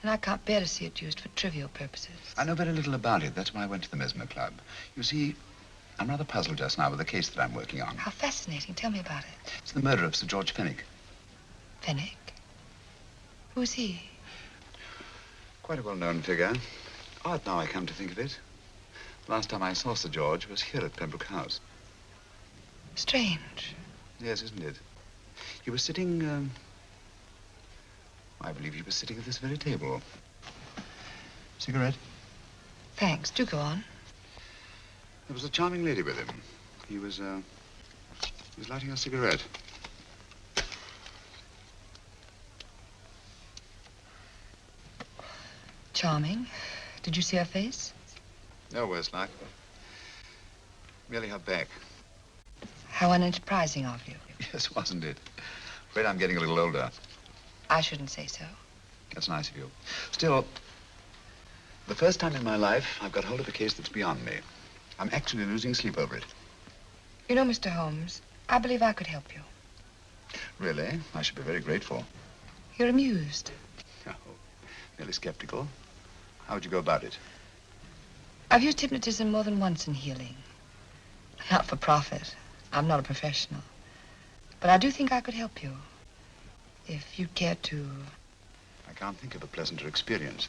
And I can't bear to see it used for trivial purposes. I know very little about it. That's why I went to the Mesmer Club. You see, I'm rather puzzled just now with the case that I'm working on. How fascinating. Tell me about it. It's the murder of Sir George Fenwick. Fenwick? Who's he? Quite a well-known figure. Odd now I come to think of it. Last time I saw Sir George was here at Pembroke House. Strange. Yes, isn't it? He was sitting, I believe he was sitting at this very table. Cigarette? Thanks. Do go on. There was a charming lady with him. He was lighting a cigarette. Charming. Did you see her face? No worse luck. Merely her back. How unenterprising of you. Yes, wasn't it? Afraid I'm getting a little older. I shouldn't say so. That's nice of you. Still, the first time in my life, I've got hold of a case that's beyond me. I'm actually losing sleep over it. You know, Mr. Holmes, I believe I could help you. Really? I should be very grateful. You're amused. Oh, merely skeptical. How would you go about it? I've used hypnotism more than once in healing. Not for profit. I'm not a professional. But I do think I could help you. If you'd care to... I can't think of a pleasanter experience.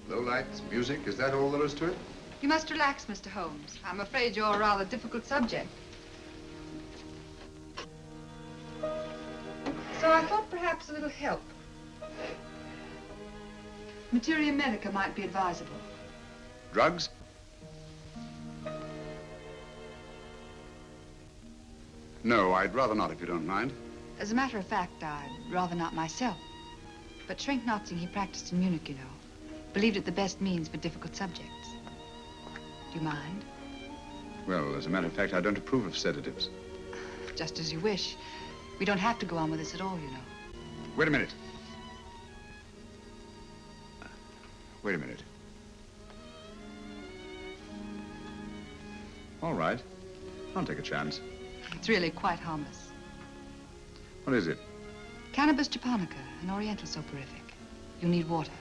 Low lights, music, is that all there is to it? You must relax, Mr. Holmes. I'm afraid you're a rather difficult subject. So I thought perhaps a little help. Materia medica might be advisable. Drugs? No, I'd rather not, if you don't mind. As a matter of fact, I'd rather not myself. But Schrenk-Notzing, he practiced in Munich, you know. Believed it the best means for difficult subjects. Do you mind? Well, as a matter of fact, I don't approve of sedatives. Just as you wish. We don't have to go on with this at all, you know. Wait a minute. Wait a minute. All right. I'll take a chance. It's really quite harmless. What is it? Cannabis japonica, an oriental soporific. You'll need water.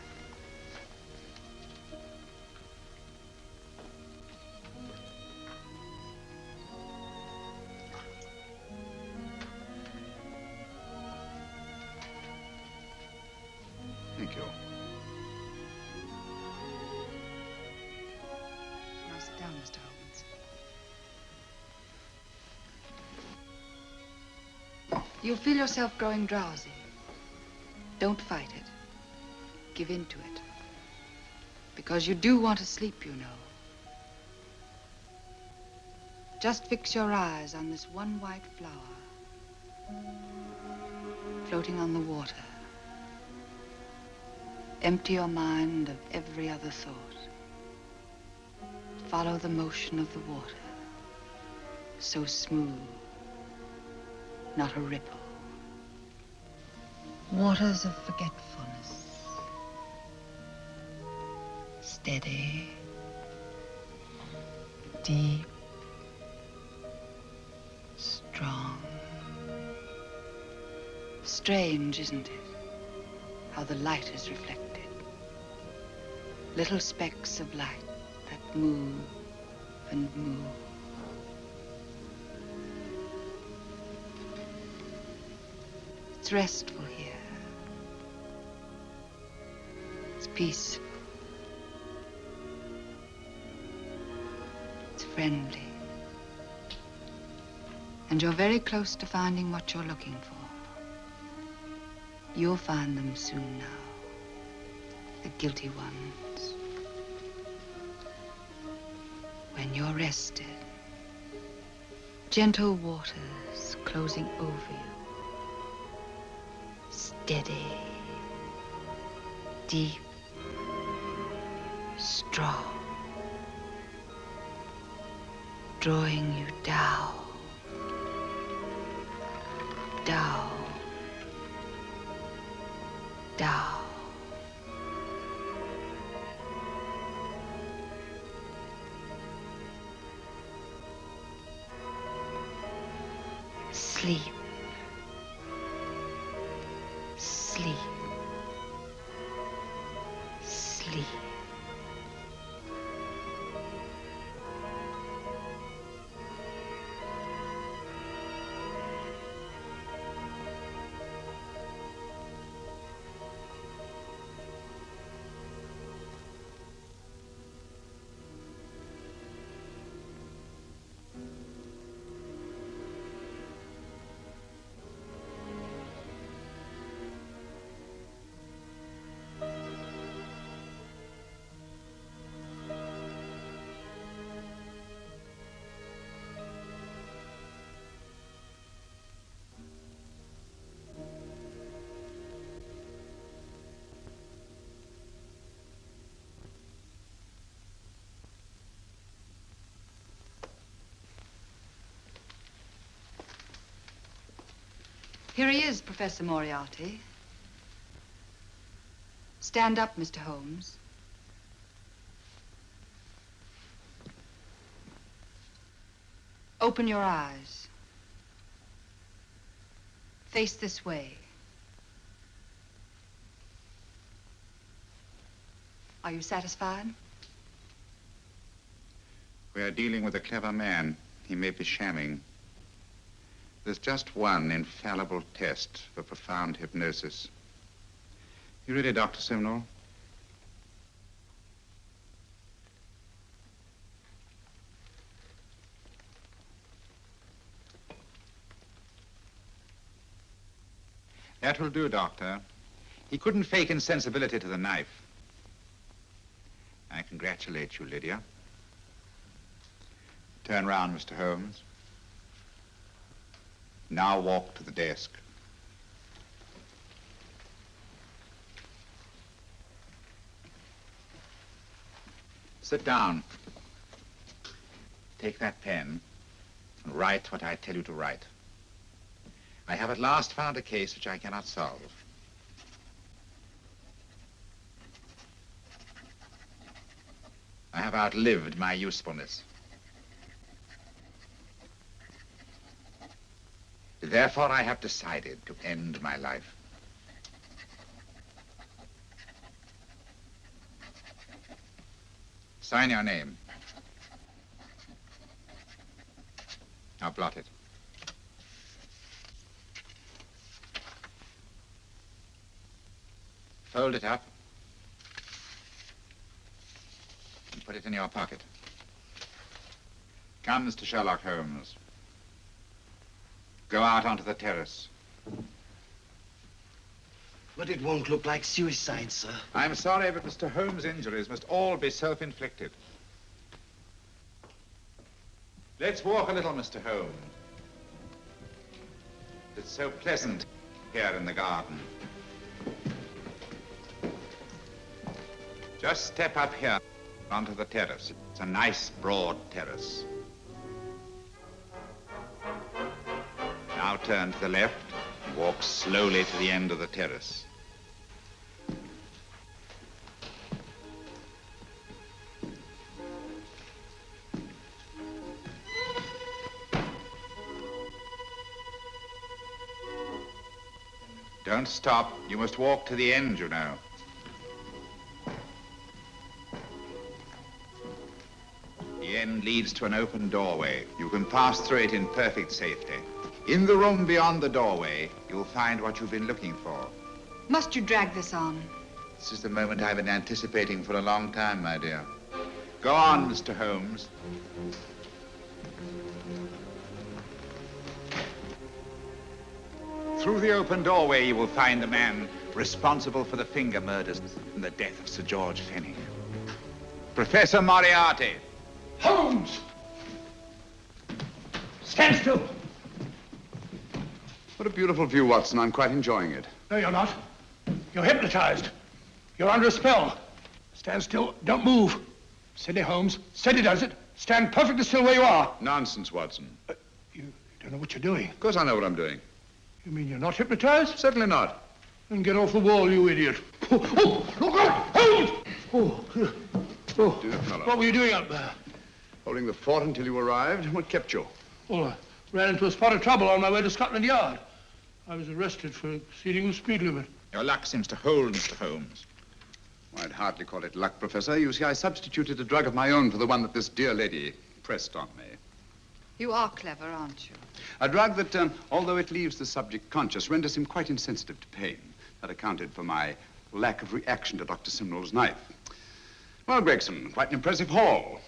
Thank you. Now sit down, Mr. Holmes. You'll feel yourself growing drowsy. Don't fight it. Give in to it. Because you do want to sleep, you know. Just fix your eyes on this one white flower floating on the water. Empty your mind of every other thought. Follow the motion of the water. So smooth, not a ripple. Waters of forgetfulness. Steady, deep, strong. Strange, isn't it? How the light is reflected. Little specks of light that move and move. It's restful here. It's peaceful. It's friendly. And you're very close to finding what you're looking for. You'll find them soon now. The guilty ones. When you're rested, gentle waters closing over you. Steady, deep, strong. Drawing you down, down, down. Sleep. Sleep. Sleep. Here he is, Professor Moriarty. Stand up, Mr. Holmes. Open your eyes. Face this way. Are you satisfied? We are dealing with a clever man. He may be shamming. There's just one infallible test for profound hypnosis. You ready, Dr. Simnel? That will do, Doctor. He couldn't fake insensibility to the knife. I congratulate you, Lydia. Turn round, Mr. Holmes. Now walk to the desk. Sit down. Take that pen and write what I tell you to write. I have at last found a case which I cannot solve. I have outlived my usefulness. Therefore, I have decided to end my life. Sign your name. Now blot it. Fold it up and put it in your pocket. Come, Mr. Sherlock Holmes. Go out onto the terrace. But it won't look like suicide, sir. I'm sorry, but Mr. Holmes' injuries must all be self-inflicted. Let's walk a little, Mr. Holmes. It's so pleasant here in the garden. Just step up here onto the terrace. It's a nice, broad terrace. Now turn to the left and walk slowly to the end of the terrace. Don't stop. You must walk to the end, you know. The end leads to an open doorway. You can pass through it in perfect safety. In the room beyond the doorway, you'll find what you've been looking for. Must you drag this on? This is the moment I've been anticipating for a long time, my dear. Go on, Mr. Holmes. Through the open doorway, you will find the man responsible for the finger murders and the death of Sir George Fenwick. Professor Moriarty. Holmes! Stand still. What a beautiful view, Watson. I'm quite enjoying it. No, you're not. You're hypnotized. You're under a spell. Stand still. Don't move. Steady, Holmes. Steady does it. Stand perfectly still where you are. Nonsense, Watson. You don't know what you're doing. Of course I know what I'm doing. You mean you're not hypnotized? Certainly not. Then get off the wall, you idiot. Oh, look out! Holmes! Dear fellow. What were you doing up there? Holding the fort until you arrived. What kept you? Well, I ran into a spot of trouble on my way to Scotland Yard. I was arrested for exceeding the speed limit. Your luck seems to hold, Mr. Holmes. I'd hardly call it luck, Professor. You see, I substituted a drug of my own for the one that this dear lady pressed on me. You are clever, aren't you? A drug that, although it leaves the subject conscious, renders him quite insensitive to pain. That accounted for my lack of reaction to Dr. Simnel's knife. Well, Gregson, quite an impressive haul.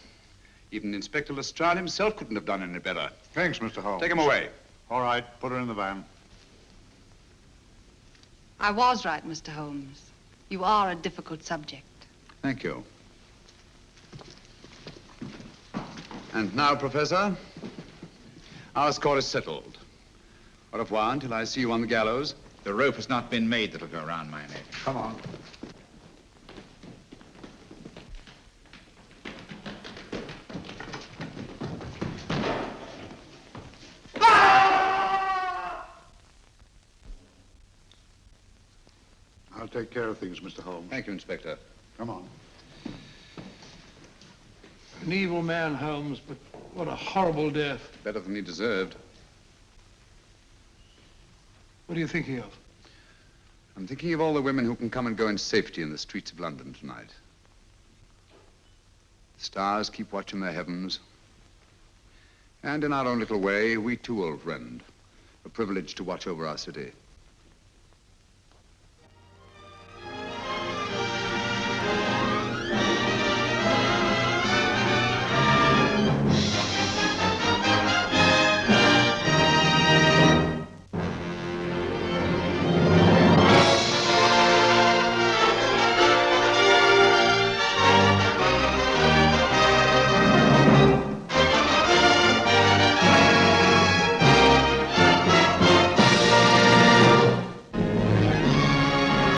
Even Inspector Lestrade himself couldn't have done any better. Thanks, Mr. Holmes. Take him away. All right, put her in the van. I was right, Mr. Holmes. You are a difficult subject. Thank you. And now, Professor, our score is settled. Au revoir until I see you on the gallows. The rope has not been made that'll go around my neck. Come on. take care of things, Mr. Holmes. Thank you, Inspector. Come on. An evil man, Holmes, but what a horrible death. Better than he deserved. What are you thinking of? I'm thinking of all the women who can come and go in safety in the streets of London tonight. The stars keep watch in their heavens. And in our own little way, we too, old friend, are privileged to watch over our city.